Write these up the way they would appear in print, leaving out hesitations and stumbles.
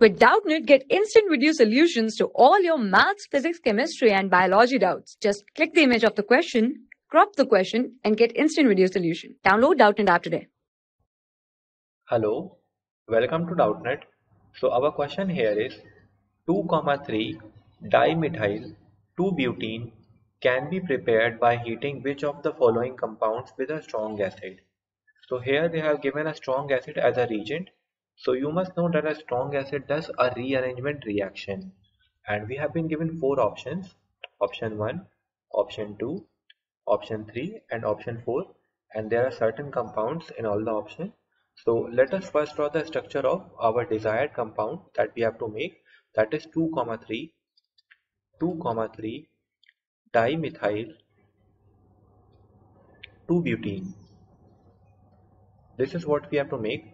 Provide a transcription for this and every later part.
With Doubtnut, get instant video solutions to all your maths, physics, chemistry, and biology doubts. Just click the image of the question, crop the question, and get instant video solution. Download Doubtnut app today. Hello, welcome to Doubtnut. So our question here is 2,3 dimethyl 2-butene can be prepared by heating which of the following compounds with a strong acid. So here they have given a strong acid as a reagent. So you must know that a strong acid does a rearrangement reaction, and we have been given four options: option 1, option 2, option 3 and option 4, and there are certain compounds in all the options. So let us first draw the structure of our desired compound that we have to make, that is 2,3 dimethyl 2-butene. This is what we have to make.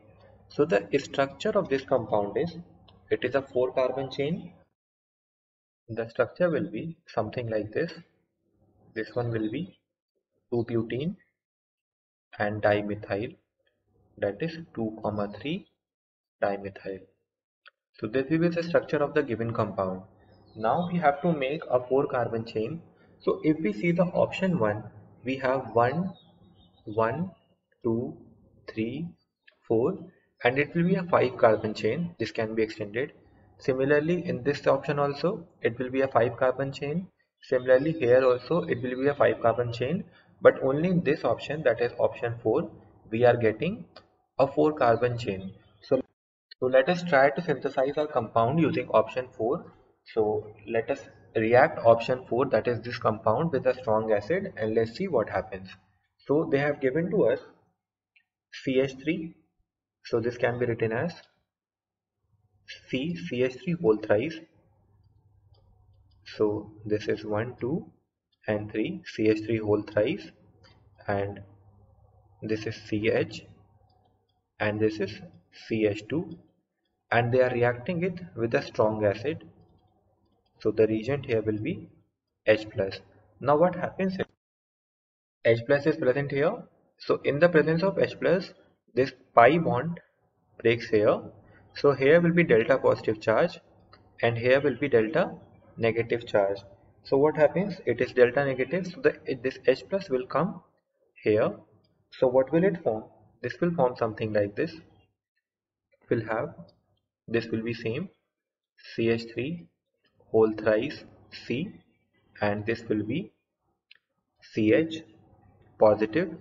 So the structure of this compound is, it is a 4-carbon chain. The structure will be something like this. This one will be 2-butene and dimethyl, that is 2,3 dimethyl. So this will be the structure of the given compound. Now we have to make a 4-carbon chain. So if we see the option 1, we have 1, 1, 2, 3, 4, and it will be a 5-carbon chain. This can be extended. Similarly, in this option also, it will be a 5-carbon chain. Similarly, here also it will be a 5-carbon chain, but only in this option, that is option 4, we are getting a 4-carbon chain. So let us try to synthesize our compound using option 4. So let us react option 4, that is this compound, with a strong acid, and let's see what happens. So they have given to us CH3. So this can be written as CH3 whole thrice. So this is 1, 2 and 3, CH3 whole thrice, and this is CH and this is CH2, and they are reacting it with a strong acid. So the reagent here will be H+. Now what happens is H+ is present here. So in the presence of H+, this pi bond breaks here. So here will be delta positive charge and here will be delta negative charge. So what happens? It is delta negative. So this H+ will come here. So what will it form? This will form something like this. Will have, this will be same, CH3 whole thrice C, and this will be CH positive,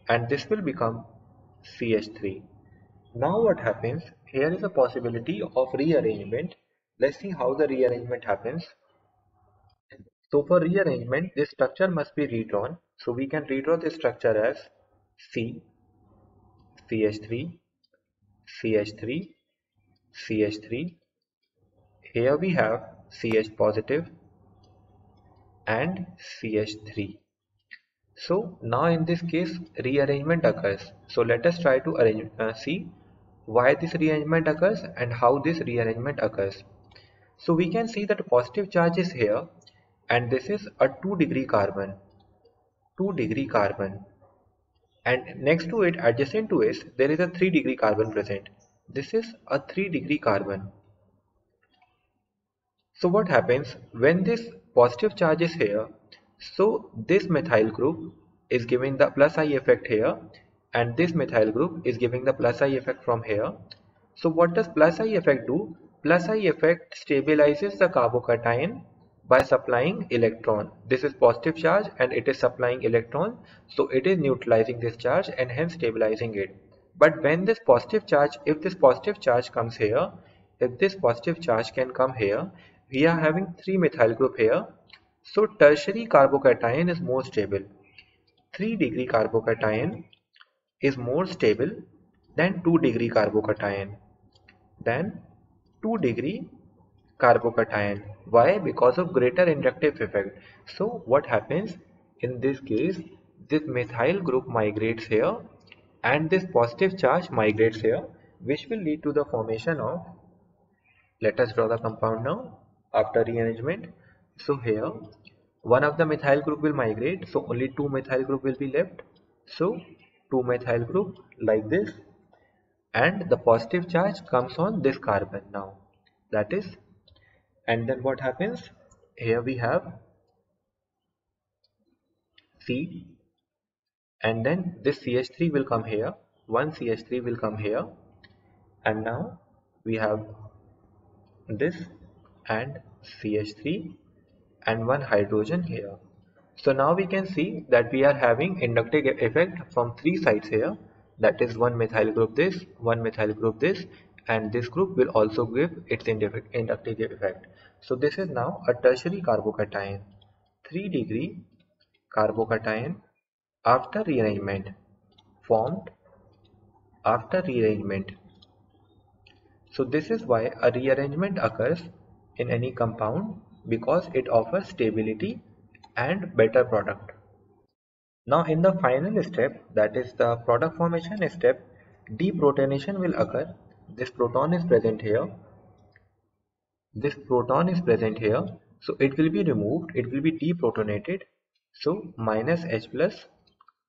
and this will become CH3. Now what happens? Here is a possibility of rearrangement. Let's see how the rearrangement happens. So for rearrangement, this structure must be redrawn. So we can redraw this structure as C, CH3, CH3, CH3. Here we have CH positive and CH3. So now in this case rearrangement occurs. So let us try to see why this rearrangement occurs and how this rearrangement occurs. So we can see that positive charge is here, and this is a 2-degree carbon, 2-degree carbon, and next to it, adjacent to it, there is a 3-degree carbon present. This is a 3-degree carbon. So what happens when this positive charge is here? So this methyl group is giving the plus I effect here, and this methyl group is giving the plus I effect from here. So what does plus I effect do? Plus I effect stabilizes the carbocation by supplying electron. This is positive charge and it is supplying electron, so it is neutralizing this charge and hence stabilizing it. But when this positive charge, if this positive charge comes here, if this positive charge can come here, we are having 3 methyl group here, so tertiary carbocation is more stable. 3-degree carbocation is more stable than 2-degree carbocation, than 2-degree carbocation. Why? Because of greater inductive effect. So what happens in this case? This methyl group migrates here and this positive charge migrates here, which will lead to the formation of, let us draw the compound now after rearrangement. So here one of the methyl group will migrate, so only 2 methyl group will be left. So 2 methyl group like this, and the positive charge comes on this carbon now. That is, and then what happens? Here we have C, and then this CH3 will come here, one CH3 will come here, and now we have this and CH3 and one hydrogen here. So now we can see that we are having inductive effect from three sides here, that is one methyl group this, one methyl group this, and this group will also give its inductive effect. So this is now a tertiary carbocation, 3-degree carbocation after rearrangement, formed after rearrangement. So this is why a rearrangement occurs in any compound, because it offers stability and better product. Now in the final step, that is the product formation step, deprotonation will occur. This proton is present here. This proton is present here. So it will be removed. It will be deprotonated. So minus H plus,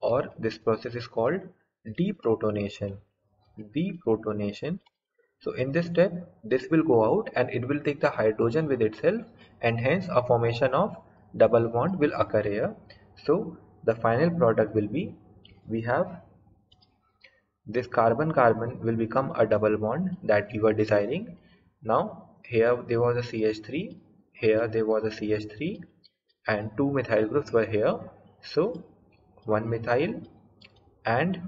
or this process is called deprotonation. Deprotonation. So in this step, this will go out and it will take the hydrogen with itself, and hence a formation of double bond will occur here. So the final product will be, we have this carbon-carbon will become a double bond that you are desiring. Now here there was a CH3, here there was a CH3, and two methyl groups were here. So one methyl and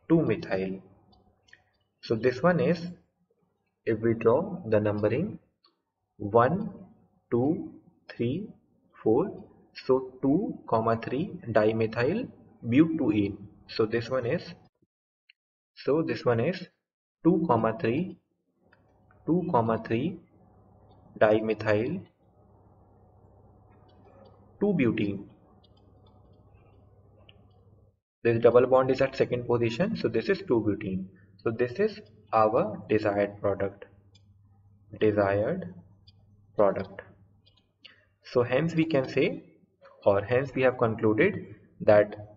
two methyl. So this one is, if we draw the numbering 1, 2, 3, 4, so 2, 3 dimethyl butene. So this one is 2, 3, 3 dimethyl 2-butene. This double bond is at second position, so this is 2-butene. So this is our desired product. So hence we can say, or hence we have concluded that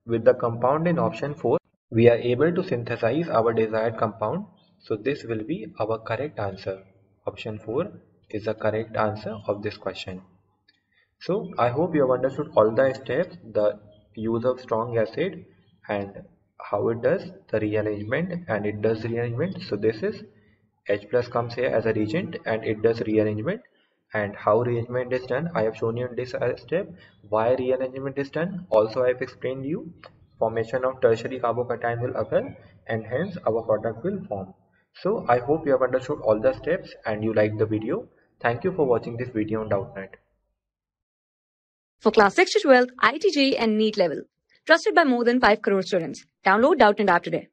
with the compound in option 4, we are able to synthesize our desired compound. So this will be our correct answer. Option 4 is the correct answer of this question. So I hope you have understood all the steps, the use of strong acid and how it does the rearrangement, and it does rearrangement. So this is H plus comes here as a reagent and it does rearrangement, and how rearrangement is done I have shown you in this step. Why rearrangement is done also I have explained you. Formation of tertiary carbocation will occur and hence our product will form. So I hope you have understood all the steps and you liked the video. Thank you for watching this video on Doubtnut. For class 6 to 12, IIT JEE and NEET level. Trusted by more than 5 crore students. Download Doubtnut app today.